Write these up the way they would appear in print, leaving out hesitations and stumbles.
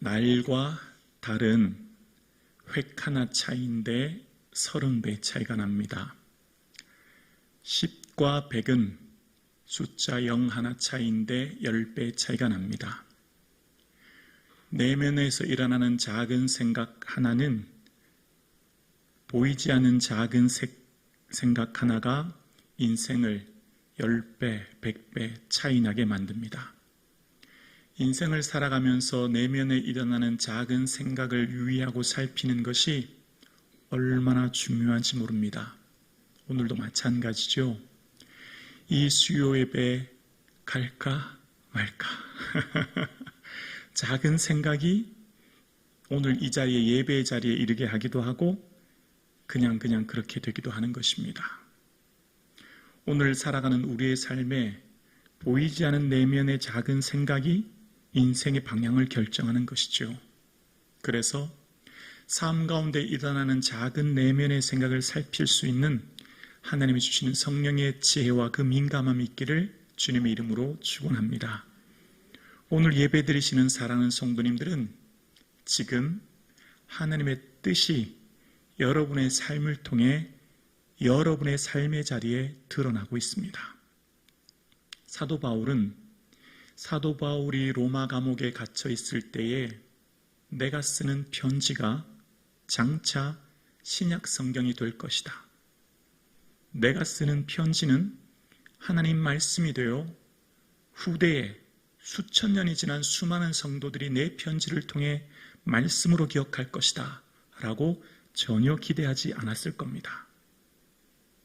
날과 달은 획 하나 차이인데 30배 차이가 납니다. 10과 100은 숫자 0 하나 차이인데 10배 차이가 납니다. 내면에서 일어나는 작은 생각 하나는 보이지 않는 작은 생각 하나가 인생을 10배, 100배 차이 나게 만듭니다. 인생을 살아가면서 내면에 일어나는 작은 생각을 유의하고 살피는 것이 얼마나 중요한지 모릅니다. 오늘도 마찬가지죠. 이 수요 예배 갈까 말까. 작은 생각이 오늘 이 자리에 예배의 자리에 이르게 하기도 하고 그냥 그렇게 되기도 하는 것입니다. 오늘 살아가는 우리의 삶에 보이지 않은 내면의 작은 생각이 인생의 방향을 결정하는 것이죠. 그래서 삶 가운데 일어나는 작은 내면의 생각을 살필 수 있는 하나님이 주시는 성령의 지혜와 그 민감함이 있기를 주님의 이름으로 축원합니다. 오늘 예배 드리시는 사랑하는 성도님들은 지금 하나님의 뜻이 여러분의 삶을 통해 여러분의 삶의 자리에 드러나고 있습니다. 사도 바울이 로마 감옥에 갇혀 있을 때에 내가 쓰는 편지가 장차 신약 성경이 될 것이다. 내가 쓰는 편지는 하나님 말씀이 되어 후대에 수천 년이 지난 수많은 성도들이 내 편지를 통해 말씀으로 기억할 것이다 라고 전혀 기대하지 않았을 겁니다.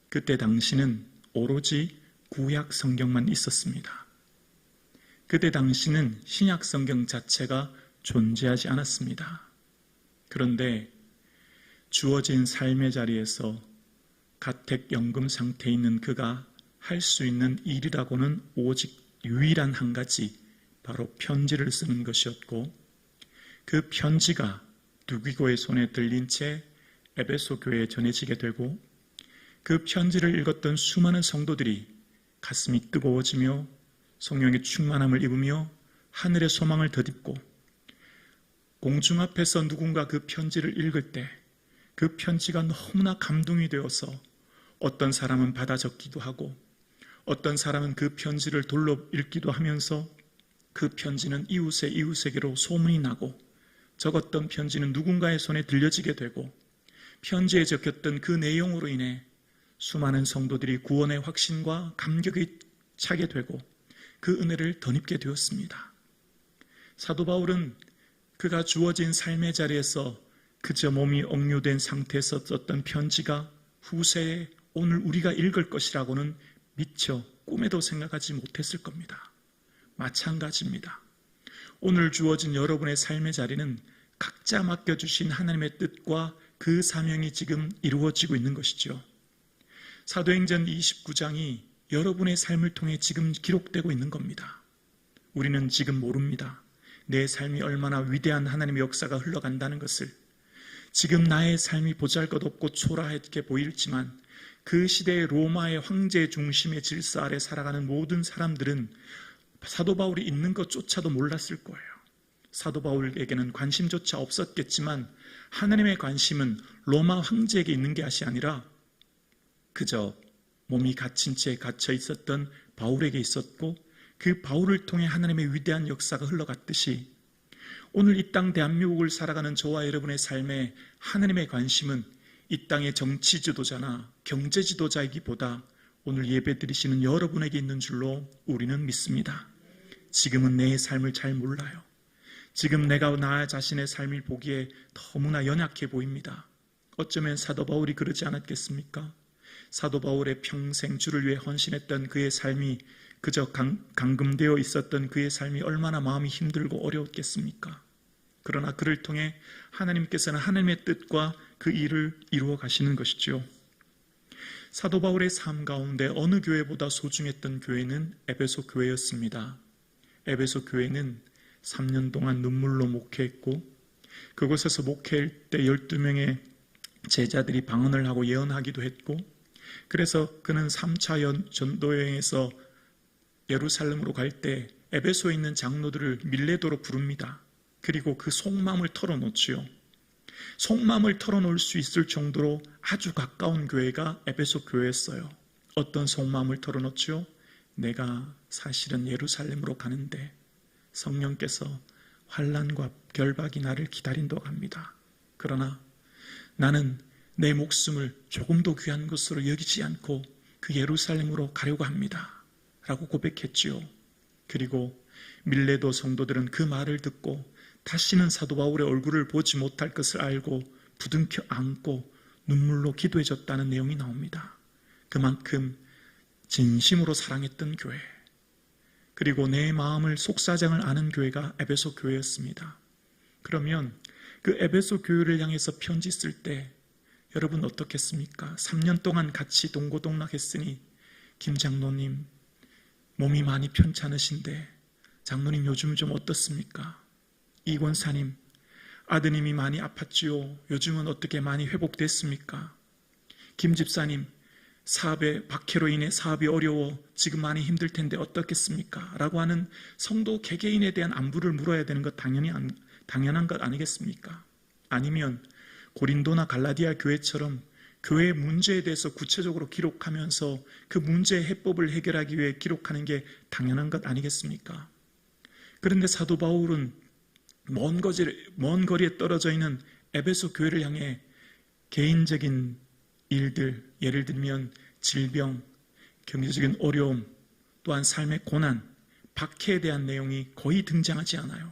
그때 당시는 오로지 구약 성경만 있었습니다. 그때 당시는 신약 성경 자체가 존재하지 않았습니다. 그런데 주어진 삶의 자리에서 가택연금 상태에 있는 그가 할 수 있는 일이라고는 오직 유일한 한 가지, 바로 편지를 쓰는 것이었고 그 편지가 두기고의 손에 들린 채 에베소 교회에 전해지게 되고 그 편지를 읽었던 수많은 성도들이 가슴이 뜨거워지며 성령의 충만함을 입으며 하늘의 소망을 덧입고 공중 앞에서 누군가 그 편지를 읽을 때 그 편지가 너무나 감동이 되어서 어떤 사람은 받아 적기도 하고 어떤 사람은 그 편지를 돌려 읽기도 하면서 그 편지는 이웃에게로 소문이 나고 적었던 편지는 누군가의 손에 들려지게 되고 편지에 적혔던 그 내용으로 인해 수많은 성도들이 구원의 확신과 감격이 차게 되고 그 은혜를 덧입게 되었습니다. 사도 바울은 그가 주어진 삶의 자리에서 그저 몸이 억류된 상태에서 썼던 편지가 후세에 오늘 우리가 읽을 것이라고는 미처 꿈에도 생각하지 못했을 겁니다. 마찬가지입니다. 오늘 주어진 여러분의 삶의 자리는 각자 맡겨주신 하나님의 뜻과 그 사명이 지금 이루어지고 있는 것이죠. 사도행전 29장이 여러분의 삶을 통해 지금 기록되고 있는 겁니다. 우리는 지금 모릅니다. 내 삶이 얼마나 위대한 하나님의 역사가 흘러간다는 것을. 지금 나의 삶이 보잘것없고 초라하게 보일지만 그 시대의 로마의 황제 중심의 질서 아래 살아가는 모든 사람들은 사도 바울이 있는 것조차도 몰랐을 거예요. 사도 바울에게는 관심조차 없었겠지만 하나님의 관심은 로마 황제에게 있는 것이 아니라 그저 몸이 갇힌 채 갇혀 있었던 바울에게 있었고 그 바울을 통해 하나님의 위대한 역사가 흘러갔듯이 오늘 이 땅 대한민국을 살아가는 저와 여러분의 삶에 하나님의 관심은 이 땅의 정치 지도자나 경제 지도자이기보다 오늘 예배 드리시는 여러분에게 있는 줄로 우리는 믿습니다. 지금은 내 삶을 잘 몰라요. 지금 내가 나 자신의 삶을 보기에 너무나 연약해 보입니다. 어쩌면 사도 바울이 그러지 않았겠습니까? 사도 바울의 평생 주를 위해 헌신했던 그의 삶이 그저 감금되어 있었던 그의 삶이 얼마나 마음이 힘들고 어려웠겠습니까? 그러나 그를 통해 하나님께서는 하나님의 뜻과 그 일을 이루어 가시는 것이죠. 사도 바울의 삶 가운데 어느 교회보다 소중했던 교회는 에베소 교회였습니다. 에베소 교회는 3년 동안 눈물로 목회했고 그곳에서 목회할 때 12명의 제자들이 방언을 하고 예언하기도 했고 그래서 그는 3차 전도여행에서 예루살렘으로 갈 때 에베소에 있는 장로들을 밀레도로 부릅니다. 그리고 그 속마음을 털어놓지요. 속마음을 털어놓을 수 있을 정도로 아주 가까운 교회가 에베소 교회였어요. 어떤 속마음을 털어놓지요? 내가 사실은 예루살렘으로 가는데 성령께서 환난과 결박이 나를 기다린다고 합니다. 그러나 나는 내 목숨을 조금도 귀한 것으로 여기지 않고 그 예루살렘으로 가려고 합니다. 라고 고백했지요. 그리고 밀레도 성도들은 그 말을 듣고 다시는 사도 바울의 얼굴을 보지 못할 것을 알고 부둥켜 안고 눈물로 기도해줬다는 내용이 나옵니다. 그만큼 진심으로 사랑했던 교회, 그리고 내 마음을 속사정을 아는 교회가 에베소 교회였습니다. 그러면 그 에베소 교회를 향해서 편지 쓸 때 여러분 어떻겠습니까? 3년 동안 같이 동고동락했으니 김 장로님 몸이 많이 편찮으신데 장로님 요즘 좀 어떻습니까? 이 권사님 아드님이 많이 아팠지요. 요즘은 어떻게 많이 회복됐습니까? 김 집사님 사업의 박해로 인해 사업이 어려워 지금 많이 힘들 텐데 어떻겠습니까? 라고 하는 성도 개개인에 대한 안부를 물어야 되는 것 당연한 것 아니겠습니까? 아니면 고린도나 갈라디아 교회처럼 교회의 문제에 대해서 구체적으로 기록하면서 그 문제의 해법을 해결하기 위해 기록하는 게 당연한 것 아니겠습니까? 그런데 사도 바울은 먼 거리에 떨어져 있는 에베소 교회를 향해 개인적인 일들, 예를 들면 질병, 경제적인 어려움, 또한 삶의 고난, 박해에 대한 내용이 거의 등장하지 않아요.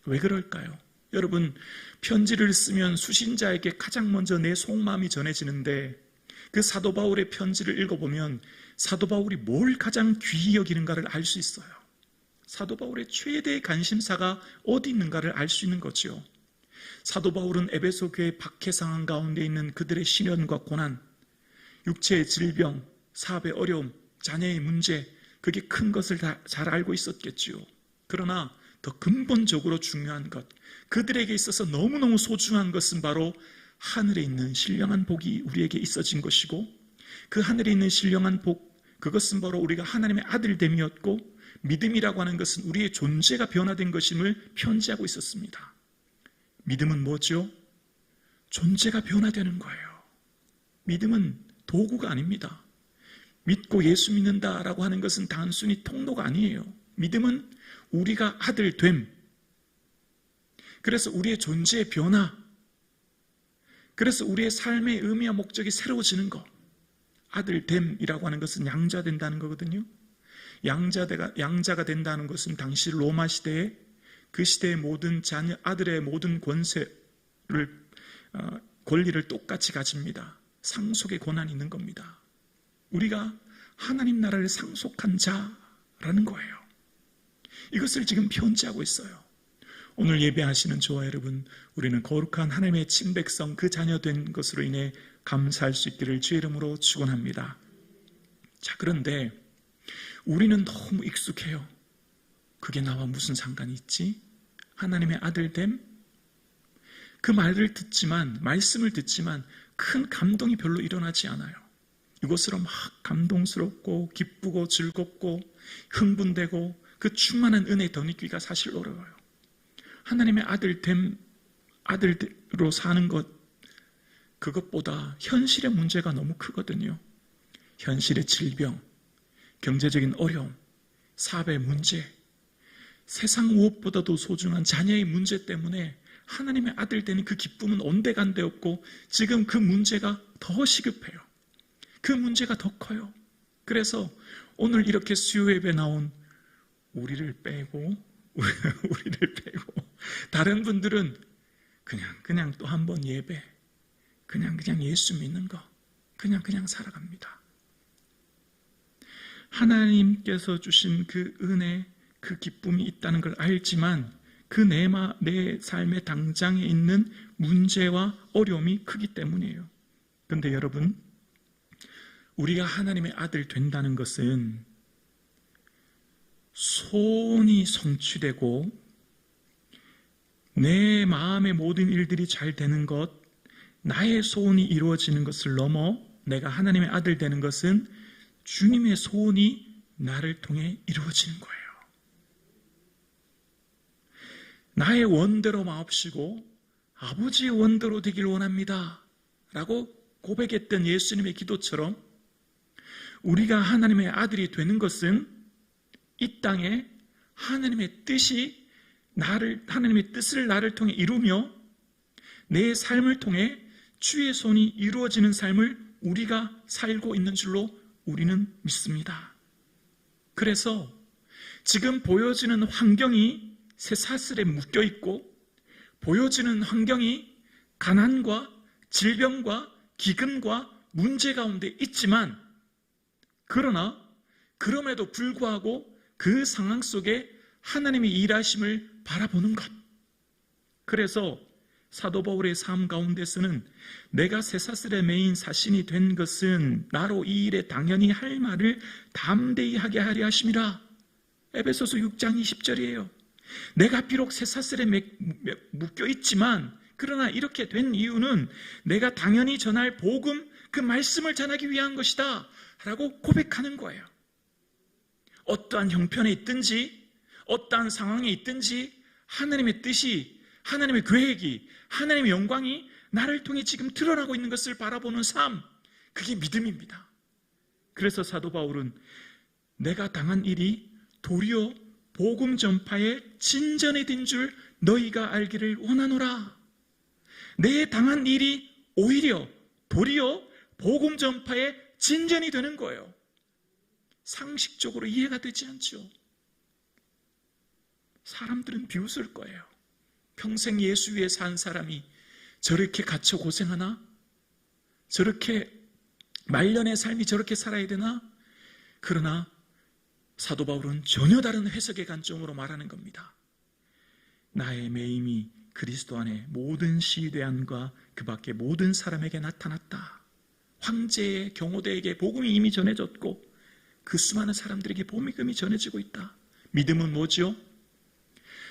왜 그럴까요? 여러분, 편지를 쓰면 수신자에게 가장 먼저 내 속마음이 전해지는데 그 사도 바울의 편지를 읽어보면 사도 바울이 뭘 가장 귀히 여기는가를 알 수 있어요. 사도 바울의 최대의 관심사가 어디 있는가를 알 수 있는 거죠. 사도 바울은 에베소 교회의 박해 상황 가운데 있는 그들의 시련과 고난, 육체의 질병, 사업의 어려움, 자녀의 문제, 그게 큰 것을 다 잘 알고 있었겠지요. 그러나 더 근본적으로 중요한 것, 그들에게 있어서 너무너무 소중한 것은 바로 하늘에 있는 신령한 복이 우리에게 있어진 것이고, 그 하늘에 있는 신령한 복, 그것은 바로 우리가 하나님의 아들됨이었고, 믿음이라고 하는 것은 우리의 존재가 변화된 것임을 편지하고 있었습니다. 믿음은 뭐죠? 존재가 변화되는 거예요. 믿음은 도구가 아닙니다. 믿고 예수 믿는다라고 하는 것은 단순히 통로가 아니에요. 믿음은 우리가 아들됨, 그래서 우리의 존재의 변화, 그래서 우리의 삶의 의미와 목적이 새로워지는 것. 아들됨이라고 하는 것은 양자된다는 거거든요. 양자가 된다는 것은 당시 로마 시대에 그 시대의 모든 자녀, 아들의 모든 권리를 똑같이 가집니다. 상속의 권한이 있는 겁니다. 우리가 하나님 나라를 상속한 자라는 거예요. 이것을 지금 편지하고 있어요. 오늘 예배하시는 저와 여러분, 우리는 거룩한 하나님의 친백성, 그 자녀된 것으로 인해 감사할 수 있기를 주의 이름으로 축원합니다. 자, 그런데 우리는 너무 익숙해요. 그게 나와 무슨 상관이 있지? 하나님의 아들됨? 그 말씀을 듣지만 큰 감동이 별로 일어나지 않아요. 이것으로 막 감동스럽고 기쁘고 즐겁고 흥분되고 그 충만한 은혜에 덧입기가 사실 어려워요. 하나님의 아들로 사는 것, 그것보다 현실의 문제가 너무 크거든요. 현실의 질병, 경제적인 어려움, 사업의 문제, 세상 무엇보다도 소중한 자녀의 문제 때문에 하나님의 아들 되는 그 기쁨은 온데간데 없고 지금 그 문제가 더 시급해요. 그 문제가 더 커요. 그래서 오늘 이렇게 수요 예배 나온 우리를 빼고 다른 분들은 그냥 또 한 번 예배, 그냥 예수 믿는 거, 그냥 살아갑니다. 하나님께서 주신 그 은혜, 그 기쁨이 있다는 걸 알지만 그 내 삶의 당장에 있는 문제와 어려움이 크기 때문이에요. 그런데 여러분, 우리가 하나님의 아들 된다는 것은 소원이 성취되고 내 마음의 모든 일들이 잘 되는 것, 나의 소원이 이루어지는 것을 넘어 내가 하나님의 아들 되는 것은 주님의 소원이 나를 통해 이루어지는 거예요. 나의 원대로 마옵시고 아버지의 원대로 되길 원합니다 라고 고백했던 예수님의 기도처럼 우리가 하나님의 아들이 되는 것은 이 땅에 하나님의 뜻을 나를 통해 이루며 내 삶을 통해 주의 손이 이루어지는 삶을 우리가 살고 있는 줄로 우리는 믿습니다. 그래서 지금 보여지는 환경이 쇠사슬에 묶여 있고 보여지는 환경이 가난과 질병과 기근과 문제 가운데 있지만 그러나 그럼에도 불구하고 그 상황 속에 하나님의 일하심을 바라보는 것. 그래서 사도 바울의 삶 가운데서는 내가 쇠사슬에 매인 사신이 된 것은 나로 이 일에 당연히 할 말을 담대히 하게 하려 하심이라. 에베소서 6장 20절이에요. 내가 비록 쇠사슬에 묶여 있지만 그러나 이렇게 된 이유는 내가 당연히 전할 복음, 그 말씀을 전하기 위한 것이다 라고 고백하는 거예요. 어떠한 형편에 있든지 어떠한 상황에 있든지 하나님의 뜻이, 하나님의 계획이, 하나님의 영광이 나를 통해 지금 드러나고 있는 것을 바라보는 삶, 그게 믿음입니다. 그래서 사도 바울은 내가 당한 일이 도리어 복음 전파의 진전이 된 줄 너희가 알기를 원하노라. 내 당한 일이 오히려 도리어 복음 전파의 진전이 되는 거예요. 상식적으로 이해가 되지 않죠. 사람들은 비웃을 거예요. 평생 예수 위에 산 사람이 저렇게 갇혀 고생하나? 저렇게 말년의 삶이 저렇게 살아야 되나? 그러나 사도 바울은 전혀 다른 해석의 관점으로 말하는 겁니다. 나의 매임이 그리스도 안에 모든 시대안과 그 밖의 모든 사람에게 나타났다. 황제의 경호대에게 복음이 이미 전해졌고 그 수많은 사람들에게 복음이 전해지고 있다. 믿음은 뭐죠?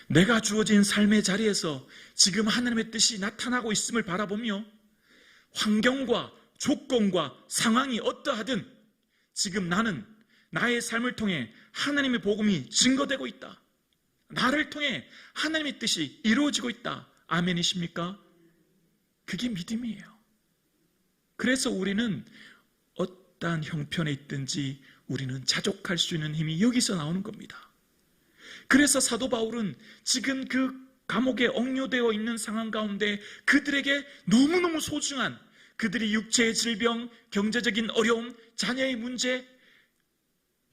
내가 주어진 삶의 자리에서 지금 하나님의 뜻이 나타나고 있음을 바라보며 환경과 조건과 상황이 어떠하든 지금 나는 나의 삶을 통해 하나님의 복음이 증거되고 있다. 나를 통해 하나님의 뜻이 이루어지고 있다. 아멘이십니까? 그게 믿음이에요. 그래서 우리는 어떠한 형편에 있든지 우리는 자족할 수 있는 힘이 여기서 나오는 겁니다. 그래서 사도 바울은 지금 그 감옥에 억류되어 있는 상황 가운데 그들에게 너무너무 소중한 그들이 육체의 질병, 경제적인 어려움, 자녀의 문제,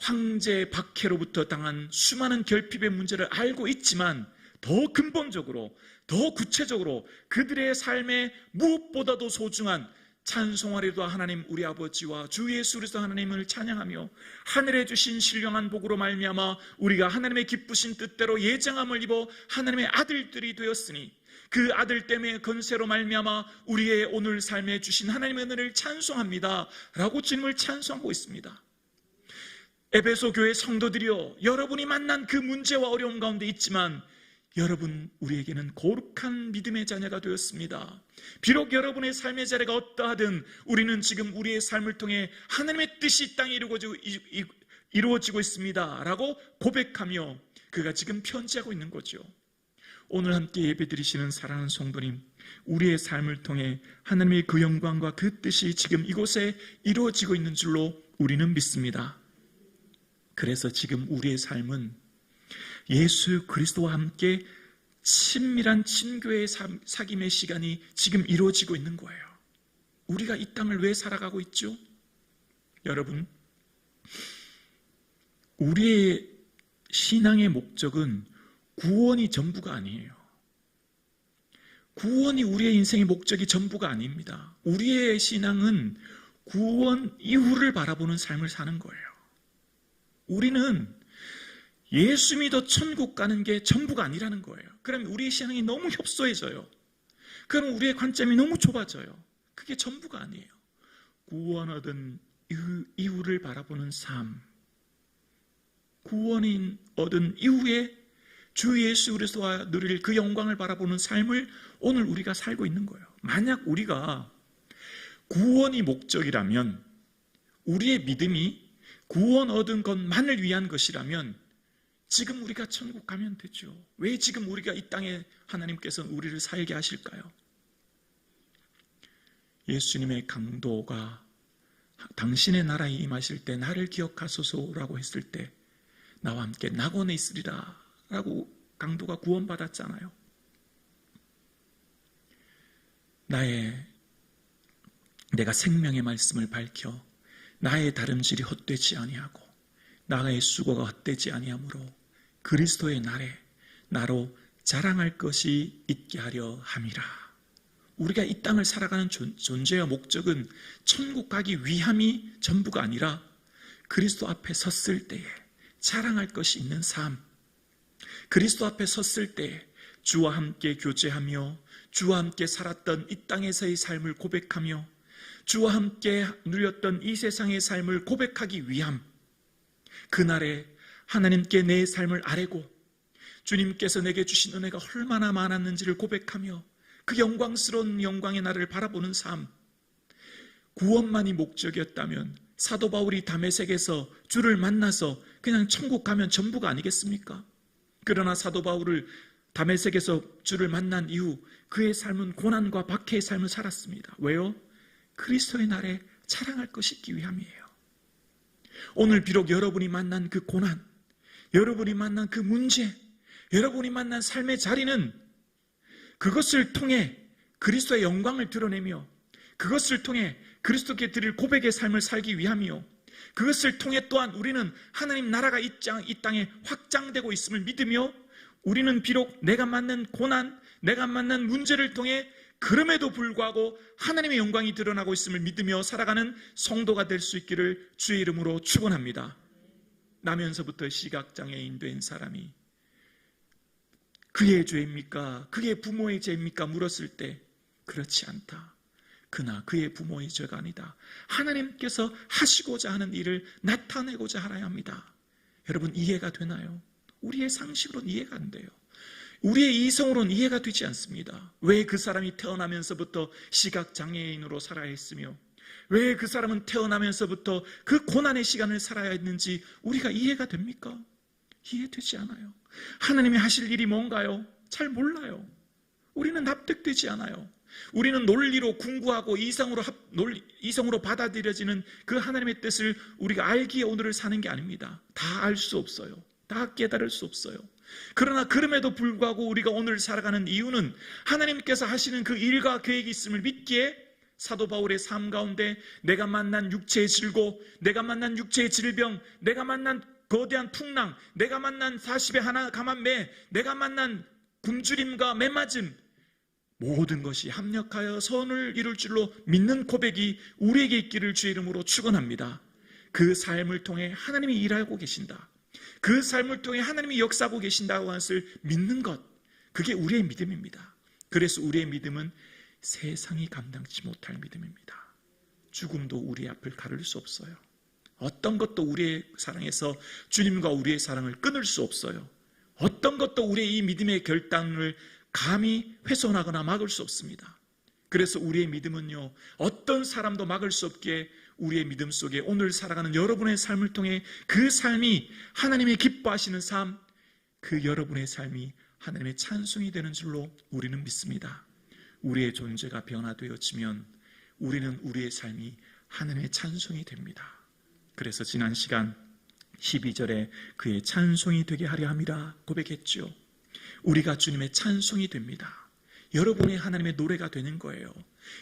황제의 박해로부터 당한 수많은 결핍의 문제를 알고 있지만 더 근본적으로, 더 구체적으로 그들의 삶에 무엇보다도 소중한 찬송하리로다 하나님 우리 아버지와 주 예수 그리스도 하나님을 찬양하며 하늘에 주신 신령한 복으로 말미암아 우리가 하나님의 기쁘신 뜻대로 예정함을 입어 하나님의 아들들이 되었으니 그 아들 때문에 건세로 말미암아 우리의 오늘 삶에 주신 하나님의 은혜를 찬송합니다 라고 주님을 찬송하고 있습니다. 에베소 교회 성도들이여, 여러분이 만난 그 문제와 어려움 가운데 있지만 여러분, 우리에게는 거룩한 믿음의 자녀가 되었습니다. 비록 여러분의 삶의 자리가 어떠하든 우리는 지금 우리의 삶을 통해 하나님의 뜻이 이 땅에 이루어지고 있습니다 라고 고백하며 그가 지금 편지하고 있는 거죠. 오늘 함께 예배드리시는 사랑하는 성도님, 우리의 삶을 통해 하나님의 그 영광과 그 뜻이 지금 이곳에 이루어지고 있는 줄로 우리는 믿습니다. 그래서 지금 우리의 삶은 예수 그리스도와 함께 친밀한 친교의 사귐의 시간이 지금 이루어지고 있는 거예요. 우리가 이 땅을 왜 살아가고 있죠? 여러분, 우리의 신앙의 목적은 구원이 전부가 아니에요. 구원이 우리의 인생의 목적이 전부가 아닙니다. 우리의 신앙은 구원 이후를 바라보는 삶을 사는 거예요. 우리는 예수 믿어 천국 가는 게 전부가 아니라는 거예요. 그럼 우리의 신앙이 너무 협소해져요. 그럼 우리의 관점이 너무 좁아져요. 그게 전부가 아니에요. 구원 얻은 이후를 바라보는 삶, 구원인 얻은 이후에 주 예수 그리스도와 누릴 그 영광을 바라보는 삶을 오늘 우리가 살고 있는 거예요. 만약 우리가 구원이 목적이라면, 우리의 믿음이 구원 얻은 것만을 위한 것이라면 지금 우리가 천국 가면 되죠. 왜 지금 우리가 이 땅에 하나님께서 우리를 살게 하실까요? 예수님의 강도가 당신의 나라에 임하실 때 나를 기억하소서라고 했을 때 나와 함께 낙원에 있으리라 라고 강도가 구원받았잖아요. 내가 생명의 말씀을 밝혀 나의 다름질이 헛되지 아니하고 나의 수고가 헛되지 아니하므로 그리스도의 날에 나로 자랑할 것이 있게 하려 함이라. 우리가 이 땅을 살아가는 존재와 목적은 천국 가기 위함이 전부가 아니라 그리스도 앞에 섰을 때에 자랑할 것이 있는 삶, 그리스도 앞에 섰을 때에 주와 함께 교제하며 주와 함께 살았던 이 땅에서의 삶을 고백하며 주와 함께 누렸던 이 세상의 삶을 고백하기 위함, 그날에 하나님께 내 삶을 아뢰고 주님께서 내게 주신 은혜가 얼마나 많았는지를 고백하며 그 영광스러운 영광의 나를 바라보는 삶, 구원만이 목적이었다면 사도 바울이 다메섹에서 주를 만나서 그냥 천국 가면 전부가 아니겠습니까? 그러나 사도 바울을 다메섹에서 주를 만난 이후 그의 삶은 고난과 박해의 삶을 살았습니다. 왜요? 그리스도의 날에 자랑할 것이 있기 위함이에요. 오늘 비록 여러분이 만난 그 고난, 여러분이 만난 그 문제, 여러분이 만난 삶의 자리는 그것을 통해 그리스도의 영광을 드러내며 그것을 통해 그리스도께 드릴 고백의 삶을 살기 위함이요, 그것을 통해 또한 우리는 하나님 나라가 이 땅에 확장되고 있음을 믿으며 우리는 비록 내가 만난 고난, 내가 만난 문제를 통해 그럼에도 불구하고 하나님의 영광이 드러나고 있음을 믿으며 살아가는 성도가 될 수 있기를 주의 이름으로 축원합니다. 나면서부터 시각장애인 된 사람이 그의 죄입니까? 그의 부모의 죄입니까? 물었을 때 그렇지 않다. 그나 그의 부모의 죄가 아니다. 하나님께서 하시고자 하는 일을 나타내고자 하려 합니다. 여러분, 이해가 되나요? 우리의 상식으로는 이해가 안 돼요. 우리의 이성으로는 이해가 되지 않습니다. 왜 그 사람이 태어나면서부터 시각장애인으로 살아야 했으며 왜 그 사람은 태어나면서부터 그 고난의 시간을 살아야 했는지 우리가 이해가 됩니까? 이해되지 않아요. 하나님이 하실 일이 뭔가요? 잘 몰라요. 우리는 납득되지 않아요. 우리는 논리로 궁구하고 이성으로 받아들여지는 그 하나님의 뜻을 우리가 알기에 오늘을 사는 게 아닙니다. 다 알 수 없어요. 다 깨달을 수 없어요. 그러나 그럼에도 불구하고 우리가 오늘 살아가는 이유는 하나님께서 하시는 그 일과 계획이 있음을 믿기에 사도 바울의 삶 가운데 내가 만난 육체의 질고, 내가 만난 육체의 질병, 내가 만난 거대한 풍랑, 내가 만난 40에 하나 감한 매, 내가 만난 굶주림과 매맞음, 모든 것이 합력하여 선을 이룰 줄로 믿는 고백이 우리에게 있기를 주의 이름으로 축원합니다. 그 삶을 통해 하나님이 일하고 계신다. 그 삶을 통해 하나님이 역사하고 계신다고 하는 것을 믿는 것, 그게 우리의 믿음입니다. 그래서 우리의 믿음은 세상이 감당치 못할 믿음입니다. 죽음도 우리의 앞을 가를 수 없어요. 어떤 것도 우리의 사랑에서 주님과 우리의 사랑을 끊을 수 없어요. 어떤 것도 우리의 이 믿음의 결단을 감히 훼손하거나 막을 수 없습니다. 그래서 우리의 믿음은요, 어떤 사람도 막을 수 없기에 우리의 믿음 속에 오늘 살아가는 여러분의 삶을 통해 그 삶이 하나님의 기뻐하시는 삶, 그 여러분의 삶이 하나님의 찬송이 되는 줄로 우리는 믿습니다. 우리의 존재가 변화되어지면 우리는 우리의 삶이 하나님의 찬송이 됩니다. 그래서 지난 시간 12절에 그의 찬송이 되게 하려 함이라 고백했죠. 우리가 주님의 찬송이 됩니다. 여러분이 하나님의 노래가 되는 거예요.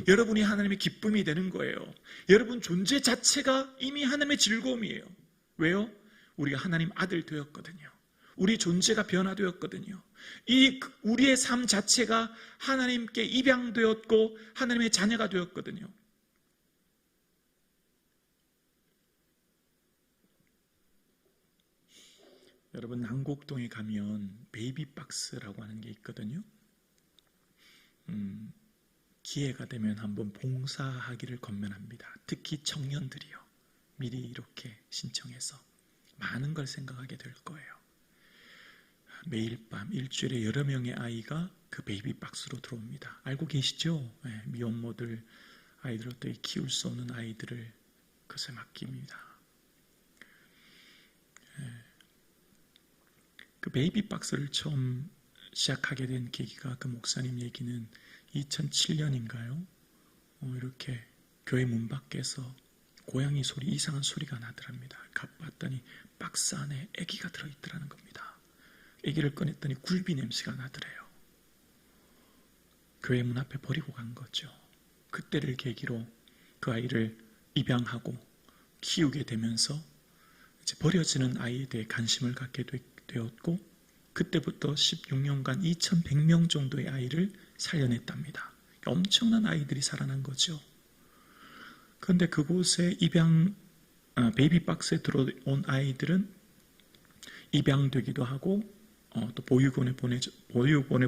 여러분이 하나님의 기쁨이 되는 거예요. 여러분 존재 자체가 이미 하나님의 즐거움이에요. 왜요? 우리가 하나님 아들 되었거든요. 우리 존재가 변화되었거든요. 우리의 삶 자체가 하나님께 입양되었고 하나님의 자녀가 되었거든요. 여러분, 남곡동에 가면 베이비박스라고 하는 게 있거든요. 기회가 되면 한번 봉사하기를 권면합니다. 특히 청년들이요. 미리 이렇게 신청해서 많은 걸 생각하게 될 거예요. 매일 밤 일주일에 여러 명의 아이가 그 베이비박스로 들어옵니다. 알고 계시죠? 네, 미혼모들, 아이들을 또 키울 수 없는 아이들을 그것에 맡깁니다. 네. 그 베이비박스를 처음 시작하게 된 계기가 그 목사님 얘기는 2007년인가요? 이렇게 교회 문 밖에서 고양이 소리, 이상한 소리가 나더랍니다. 봤더니 박스 안에 아기가 들어있더라는 겁니다. 아기를 꺼냈더니 굴비 냄새가 나더래요. 교회 문 앞에 버리고 간 거죠. 그때를 계기로 그 아이를 입양하고 키우게 되면서 이제 버려지는 아이에 대해 관심을 갖게 되었고, 그때부터 16년간 2100명 정도의 아이를 살려냈답니다. 엄청난 아이들이 살아난 거죠. 그런데 그곳에 베이비박스에 들어온 아이들은 입양되기도 하고, 또 보육원에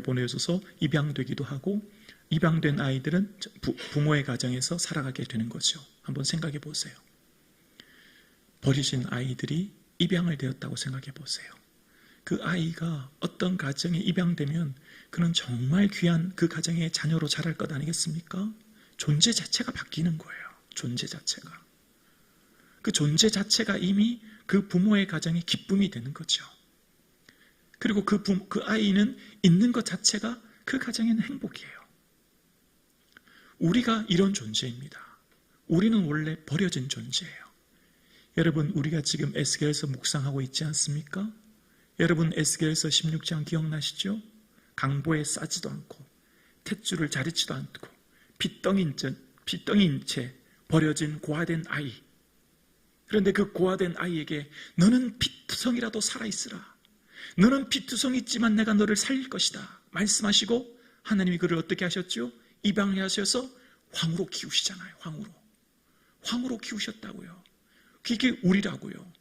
보내줘서 입양되기도 하고, 입양된 아이들은 부모의 가정에서 살아가게 되는 거죠. 한번 생각해 보세요. 버려진 아이들이 입양을 되었다고 생각해 보세요. 그 아이가 어떤 가정에 입양되면 그는 정말 귀한 그 가정의 자녀로 자랄 것 아니겠습니까? 존재 자체가 바뀌는 거예요. 존재 자체가. 그 존재 자체가 이미 그 부모의 가정의 기쁨이 되는 거죠. 그리고 그 아이는 있는 것 자체가 그 가정에는 행복이에요. 우리가 이런 존재입니다. 우리는 원래 버려진 존재예요. 여러분, 우리가 지금 에스겔서 묵상하고 있지 않습니까? 여러분, 에스겔서 16장 기억나시죠? 강보에 싸지도 않고 탯줄을 자르지도 않고 핏덩이인 채 버려진 고아된 아이. 그런데 그 고아된 아이에게 너는 피투성이라도 살아있으라. 너는 피투성이 있지만 내가 너를 살릴 것이다. 말씀하시고 하나님이 그를 어떻게 하셨죠? 입양하셔서 황으로 키우시잖아요. 황으로 키우셨다고요. 그게 우리라고요.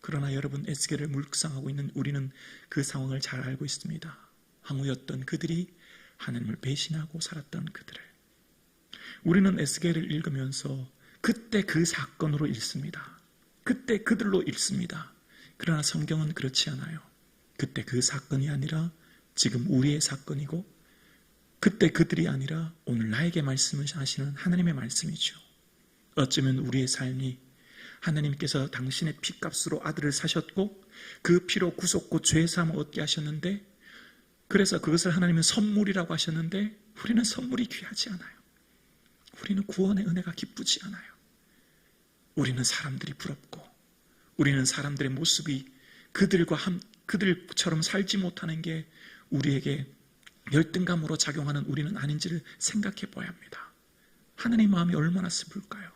그러나 여러분, 에스겔을 묵상하고 있는 우리는 그 상황을 잘 알고 있습니다. 황후였던 그들이 하나님을 배신하고 살았던 그들을. 우리는 에스겔을 읽으면서 그때 그 사건으로 읽습니다. 그때 그들로 읽습니다. 그러나 성경은 그렇지 않아요. 그때 그 사건이 아니라 지금 우리의 사건이고, 그때 그들이 아니라 오늘 나에게 말씀을 하시는 하나님의 말씀이죠. 어쩌면 우리의 삶이 하나님께서 당신의 피값으로 아들을 사셨고 그 피로 구속고 죄사함을 얻게 하셨는데, 그래서 그것을 하나님은 선물이라고 하셨는데 우리는 선물이 귀하지 않아요. 우리는 구원의 은혜가 기쁘지 않아요. 우리는 사람들이 부럽고, 우리는 사람들의 모습이 그들처럼 살지 못하는 게 우리에게 열등감으로 작용하는 우리는 아닌지를 생각해 봐야 합니다. 하나님의 마음이 얼마나 슬플까요?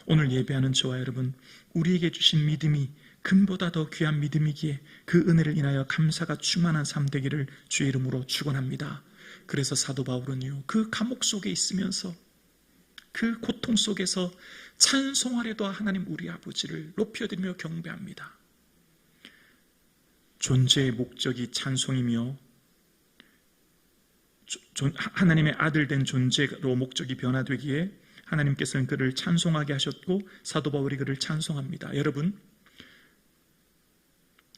오늘 예배하는 저와 여러분, 우리에게 주신 믿음이 금보다 더 귀한 믿음이기에 그 은혜를 인하여 감사가 충만한 삶 되기를 주의 이름으로 축원합니다. 그래서 사도 바울은요, 그 감옥 속에 있으면서 그 고통 속에서 찬송하려도 하나님 우리 아버지를 높여드리며 경배합니다. 존재의 목적이 찬송이며 하나님의 아들 된 존재로 목적이 변화되기에 하나님께서는 그를 찬송하게 하셨고 사도 바울이 그를 찬송합니다. 여러분,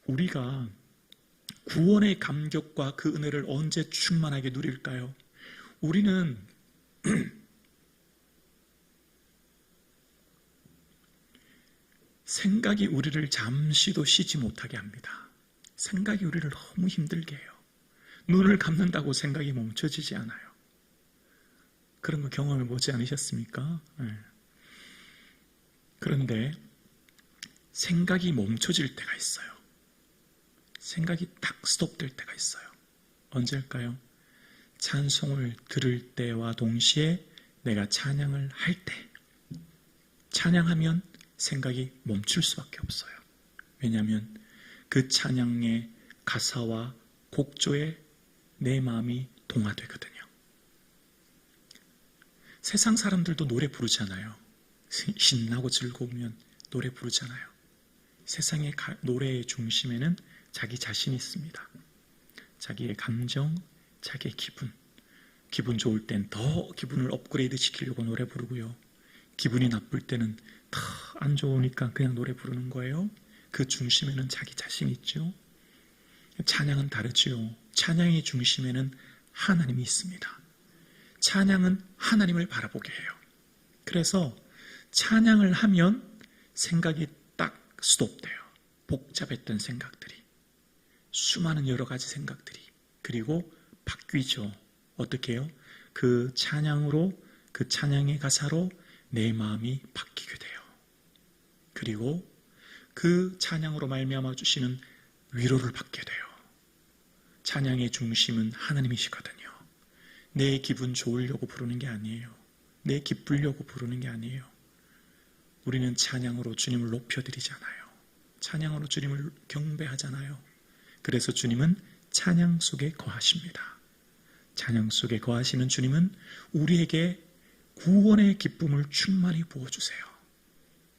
우리가 구원의 감격과 그 은혜를 언제 충만하게 누릴까요? 우리는 생각이 우리를 잠시도 쉬지 못하게 합니다. 생각이 우리를 너무 힘들게 해요. 눈을 감는다고 생각이 멈춰지지 않아요. 그런 거 경험해 보지 않으셨습니까? 네. 그런데 생각이 멈춰질 때가 있어요. 생각이 딱 스톱될 때가 있어요. 언제일까요? 찬송을 들을 때와 동시에 내가 찬양을 할 때. 찬양하면 생각이 멈출 수밖에 없어요. 왜냐하면 그 찬양의 가사와 곡조에 내 마음이 동화되거든요. 세상 사람들도 노래 부르잖아요. 신나고 즐거우면 노래 부르잖아요. 세상의 노래의 중심에는 자기 자신이 있습니다. 자기의 감정, 자기의 기분 좋을 땐 더 기분을 업그레이드 시키려고 노래 부르고요. 기분이 나쁠 때는 더 안 좋으니까 그냥 노래 부르는 거예요. 그 중심에는 자기 자신이 있죠. 찬양은 다르지요. 찬양의 중심에는 하나님이 있습니다. 찬양은 하나님을 바라보게 해요. 그래서 찬양을 하면 생각이 딱 스톱돼요. 복잡했던 생각들이. 수많은 여러 가지 생각들이, 그리고 바뀌죠. 어떻게 해요? 그 찬양으로, 그 찬양의 가사로 내 마음이 바뀌게 돼요. 그리고 그 찬양으로 말미암아 주시는 위로를 받게 돼요. 찬양의 중심은 하나님이시거든요. 내 기분 좋으려고 부르는 게 아니에요. 내 기쁘려고 부르는 게 아니에요. 우리는 찬양으로 주님을 높여드리잖아요. 찬양으로 주님을 경배하잖아요. 그래서 주님은 찬양 속에 거하십니다. 찬양 속에 거하시는 주님은 우리에게 구원의 기쁨을 충만히 부어주세요.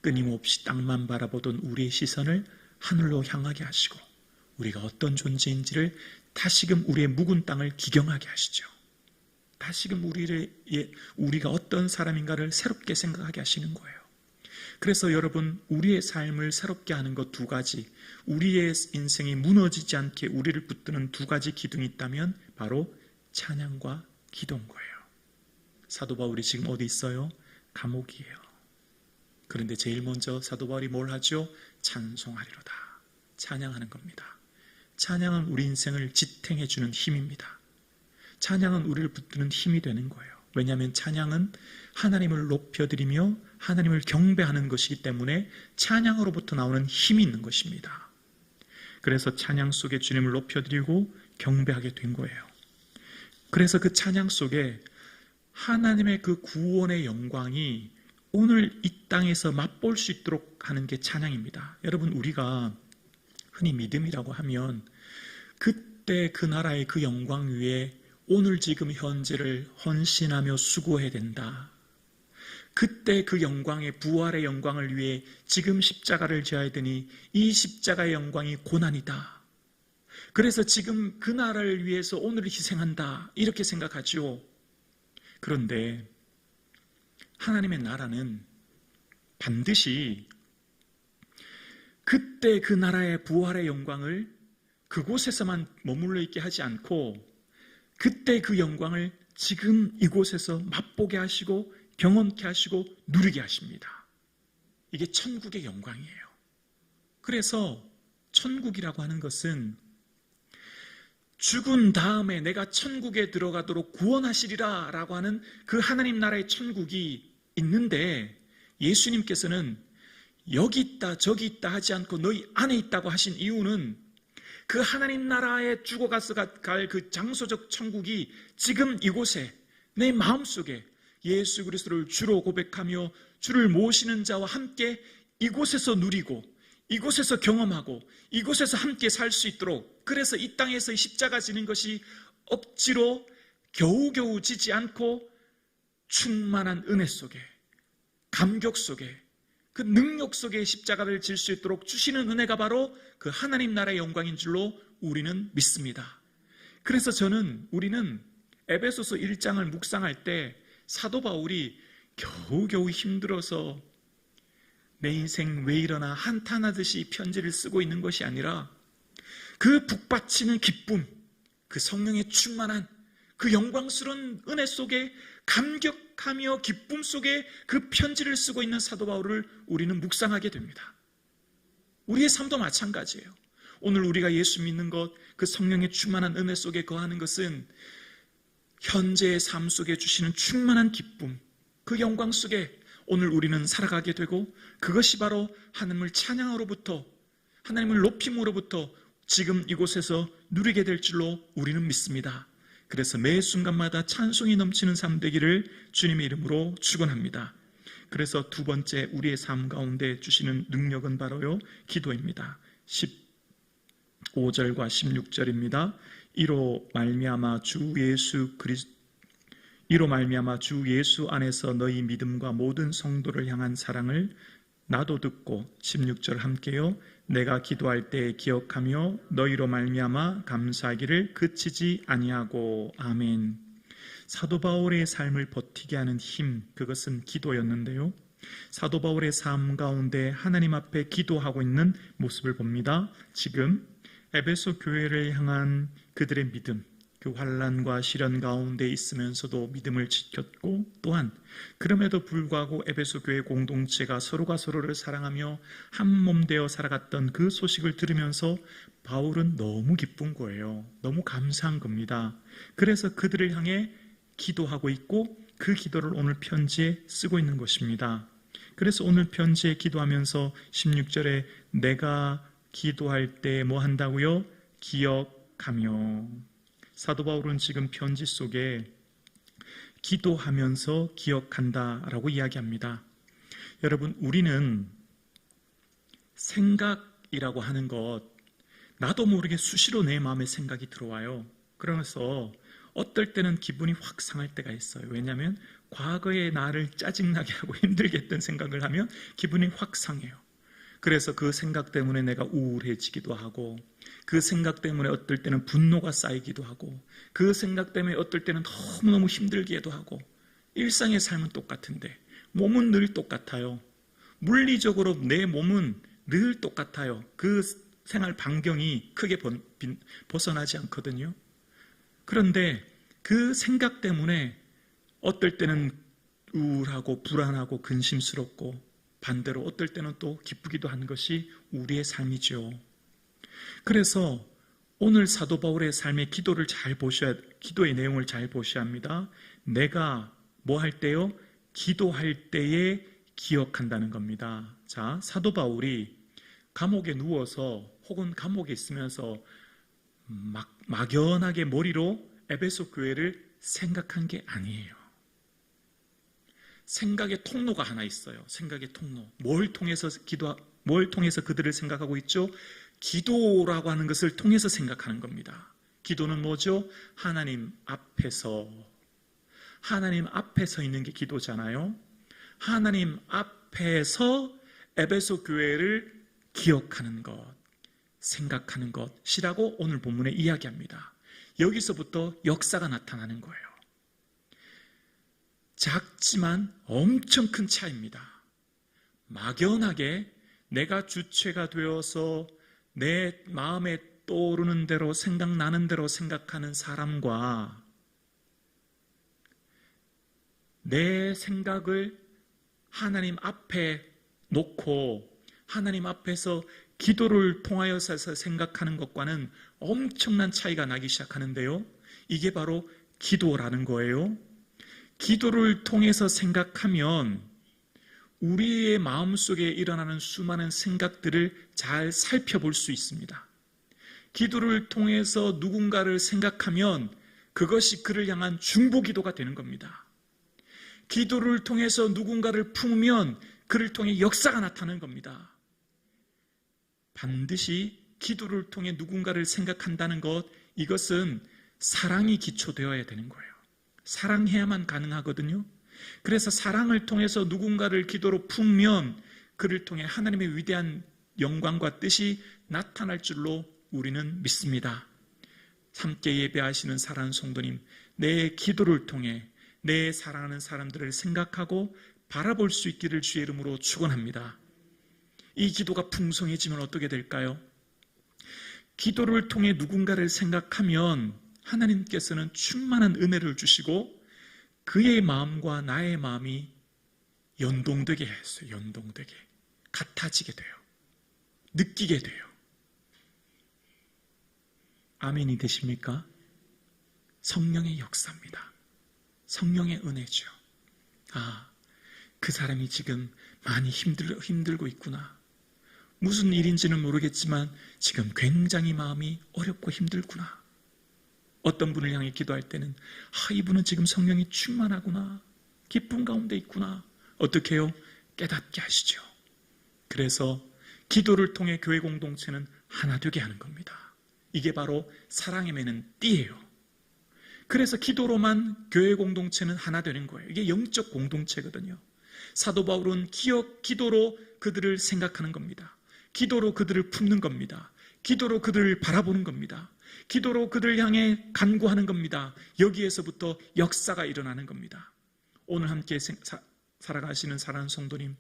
끊임없이 땅만 바라보던 우리의 시선을 하늘로 향하게 하시고, 우리가 어떤 존재인지를 다시금 우리의 묵은 땅을 기경하게 하시죠. 다시금 우리가 어떤 사람인가를 새롭게 생각하게 하시는 거예요. 그래서 여러분, 우리의 삶을 새롭게 하는 것 두 가지, 우리의 인생이 무너지지 않게 우리를 붙드는 두 가지 기둥이 있다면 바로 찬양과 기도인 거예요. 사도 바울이 지금 어디 있어요? 감옥이에요. 그런데 제일 먼저 사도 바울이 뭘 하죠? 찬송하리로다. 찬양하는 겁니다. 찬양은 우리 인생을 지탱해 주는 힘입니다. 찬양은 우리를 붙드는 힘이 되는 거예요. 왜냐하면 찬양은 하나님을 높여드리며 하나님을 경배하는 것이기 때문에 찬양으로부터 나오는 힘이 있는 것입니다. 그래서 찬양 속에 주님을 높여드리고 경배하게 된 거예요. 그래서 그 찬양 속에 하나님의 그 구원의 영광이 오늘 이 땅에서 맛볼 수 있도록 하는 게 찬양입니다. 여러분, 우리가 흔히 믿음이라고 하면 그때 그 나라의 그 영광 위에 오늘 지금 현재를 헌신하며 수고해야 된다. 그때 그 영광의 부활의 영광을 위해 지금 십자가를 져야 되니 이 십자가의 영광이 고난이다. 그래서 지금 그 나라를 위해서 오늘을 희생한다. 이렇게 생각하죠. 그런데 하나님의 나라는 반드시 그때 그 나라의 부활의 영광을 그곳에서만 머물러 있게 하지 않고 그때 그 영광을 지금 이곳에서 맛보게 하시고 경험케 하시고 누리게 하십니다. 이게 천국의 영광이에요. 그래서 천국이라고 하는 것은 죽은 다음에 내가 천국에 들어가도록 구원하시리라 라고 하는 그 하나님 나라의 천국이 있는데, 예수님께서는 여기 있다 저기 있다 하지 않고 너희 안에 있다고 하신 이유는 그 하나님 나라에 죽어가서 갈 그 장소적 천국이 지금 이곳에 내 마음속에 예수 그리스도를 주로 고백하며 주를 모시는 자와 함께 이곳에서 누리고 이곳에서 경험하고 이곳에서 함께 살 수 있도록, 그래서 이 땅에서 십자가 지는 것이 억지로 겨우겨우 지지 않고 충만한 은혜 속에, 감격 속에, 그 능력 속에 십자가를 질 수 있도록 주시는 은혜가 바로 그 하나님 나라의 영광인 줄로 우리는 믿습니다. 그래서 우리는 에베소서 1장을 묵상할 때 사도 바울이 겨우겨우 힘들어서 내 인생 왜 이러나 한탄하듯이 편지를 쓰고 있는 것이 아니라 그 북받치는 기쁨, 그 성령의 충만한 그 영광스러운 은혜 속에 감격하며 기쁨 속에 그 편지를 쓰고 있는 사도 바울을 우리는 묵상하게 됩니다. 우리의 삶도 마찬가지예요. 오늘 우리가 예수 믿는 것, 그 성령의 충만한 은혜 속에 거하는 것은 현재의 삶 속에 주시는 충만한 기쁨, 그 영광 속에 오늘 우리는 살아가게 되고, 그것이 바로 하나님을 찬양으로부터, 하나님을 높임으로부터 지금 이곳에서 누리게 될 줄로 우리는 믿습니다. 그래서 매 순간마다 찬송이 넘치는 삶 되기를 주님의 이름으로 축원합니다. 그래서 두 번째 우리의 삶 가운데 주시는 능력은 바로요, 기도입니다. 15절과 16절입니다. 이로 말미암아 주 예수 안에서 너희 믿음과 모든 성도를 향한 사랑을 나도 듣고, 16절 함께요. 내가 기도할 때 기억하며 너희로 말미암아 감사하기를 그치지 아니하고. 아멘. 사도 바울의 삶을 버티게 하는 힘, 그것은 기도였는데요. 사도 바울의 삶 가운데 하나님 앞에 기도하고 있는 모습을 봅니다. 지금 에베소 교회를 향한 그들의 믿음, 그 환난과 시련 가운데 있으면서도 믿음을 지켰고, 또한 그럼에도 불구하고 에베소 교회 공동체가 서로가 서로를 사랑하며 한 몸 되어 살아갔던 그 소식을 들으면서 바울은 너무 기쁜 거예요. 너무 감사한 겁니다. 그래서 그들을 향해 기도하고 있고, 그 기도를 오늘 편지에 쓰고 있는 것입니다. 그래서 오늘 편지에 기도하면서 16절에 내가 기도할 때 뭐 한다고요? 기억하며. 사도 바울은 지금 편지 속에 기도하면서 기억한다라고 이야기합니다. 여러분, 우리는 생각이라고 하는 것, 나도 모르게 수시로 내 마음에 생각이 들어와요. 그러면서 어떨 때는 기분이 확 상할 때가 있어요. 왜냐하면 과거의 나를 짜증나게 하고 힘들게 했던 생각을 하면 기분이 확 상해요. 그래서 그 생각 때문에 내가 우울해지기도 하고, 그 생각 때문에 어떨 때는 분노가 쌓이기도 하고, 그 생각 때문에 어떨 때는 너무너무 힘들기도 하고. 일상의 삶은 똑같은데 몸은 늘 똑같아요. 물리적으로 내 몸은 늘 똑같아요. 그 생활 반경이 크게 벗어나지 않거든요. 그런데 그 생각 때문에 어떨 때는 우울하고 불안하고 근심스럽고, 반대로 어떨 때는 또 기쁘기도 한 것이 우리의 삶이죠. 그래서 오늘 사도 바울의 삶의 기도의 내용을 잘 보셔야 합니다. 내가 뭐 할 때요? 기도할 때에 기억한다는 겁니다. 자, 사도 바울이 감옥에 누워서 혹은 감옥에 있으면서 막연하게 머리로 에베소 교회를 생각한 게 아니에요. 생각의 통로가 하나 있어요. 생각의 통로. 뭘 통해서 그들을 생각하고 있죠? 기도라고 하는 것을 통해서 생각하는 겁니다. 기도는 뭐죠? 하나님 앞에서 있는 게 기도잖아요. 하나님 앞에서 에베소 교회를 기억하는 것, 생각하는 것이라고 오늘 본문에 이야기합니다. 여기서부터 역사가 나타나는 거예요. 작지만 엄청 큰 차이입니다. 막연하게 내가 주체가 되어서 내 마음에 떠오르는 대로 생각나는 대로 생각하는 사람과 내 생각을 하나님 앞에 놓고 하나님 앞에서 기도를 통하여서 생각하는 것과는 엄청난 차이가 나기 시작하는데요. 이게 바로 기도라는 거예요. 기도를 통해서 생각하면 우리의 마음속에 일어나는 수많은 생각들을 잘 살펴볼 수 있습니다. 기도를 통해서 누군가를 생각하면 그것이 그를 향한 중보기도가 되는 겁니다. 기도를 통해서 누군가를 품으면 그를 통해 역사가 나타나는 겁니다. 반드시 기도를 통해 누군가를 생각한다는 것, 이것은 사랑이 기초되어야 되는 거예요. 사랑해야만 가능하거든요. 그래서 사랑을 통해서 누군가를 기도로 품으면 그를 통해 하나님의 위대한 영광과 뜻이 나타날 줄로 우리는 믿습니다. 함께 예배하시는 사랑하는 성도님, 내 기도를 통해 내 사랑하는 사람들을 생각하고 바라볼 수 있기를 주의 이름으로 축원합니다. 이 기도가 풍성해지면 어떻게 될까요? 기도를 통해 누군가를 생각하면 하나님께서는 충만한 은혜를 주시고 그의 마음과 나의 마음이 연동되게 했어요. 연동되게. 같아지게 돼요. 느끼게 돼요. 아멘이 되십니까? 성령의 역사입니다. 성령의 은혜죠. 아, 그 사람이 지금 많이 힘들고 있구나. 무슨 일인지는 모르겠지만 지금 굉장히 마음이 어렵고 힘들구나. 어떤 분을 향해 기도할 때는 이분은 지금 성령이 충만하구나. 기쁨 가운데 있구나. 어떻게 해요? 깨닫게 하시죠. 그래서 기도를 통해 교회 공동체는 하나 되게 하는 겁니다. 이게 바로 사랑에 매는 띠예요. 그래서 기도로만 교회 공동체는 하나 되는 거예요. 이게 영적 공동체거든요. 사도 바울은 기도로 그들을 생각하는 겁니다. 기도로 그들을 품는 겁니다. 기도로 그들을 바라보는 겁니다. 기도로 그들을 향해 간구하는 겁니다. 여기에서부터 역사가 일어나는 겁니다. 오늘 함께 살아가시는 사랑하는 성도님,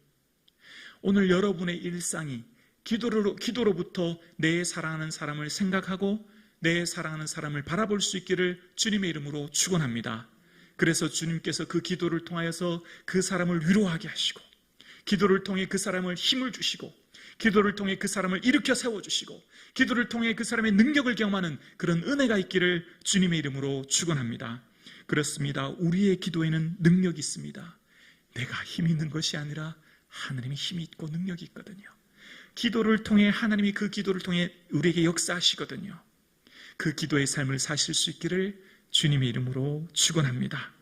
오늘 여러분의 일상이 기도로부터 내 사랑하는 사람을 생각하고 내 사랑하는 사람을 바라볼 수 있기를 주님의 이름으로 축원합니다. 그래서 주님께서 그 기도를 통하여서 그 사람을 위로하게 하시고, 기도를 통해 그 사람을 힘을 주시고, 기도를 통해 그 사람을 일으켜 세워주시고, 기도를 통해 그 사람의 능력을 경험하는 그런 은혜가 있기를 주님의 이름으로 축원합니다. 그렇습니다. 우리의 기도에는 능력이 있습니다. 내가 힘이 있는 것이 아니라 하나님이 힘이 있고 능력이 있거든요. 기도를 통해 하나님이 그 기도를 통해 우리에게 역사하시거든요. 그 기도의 삶을 사실 수 있기를 주님의 이름으로 축원합니다.